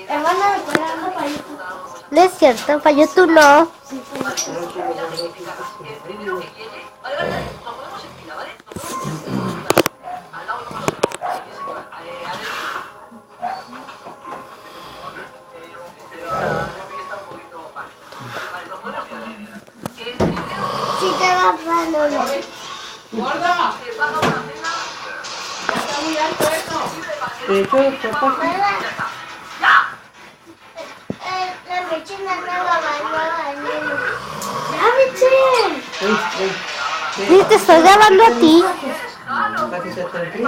Hermana, ¿recuerdas para YouTube? No es cierto, para YouTube no. Sí, para YouTube. Sí, te va a ¡Gorda! Está muy alto esto. De hecho, sopa. La mechina no la bañó. ¡Ya, Michelle! Sí, te estoy grabando a ti. Para que se te enfríe.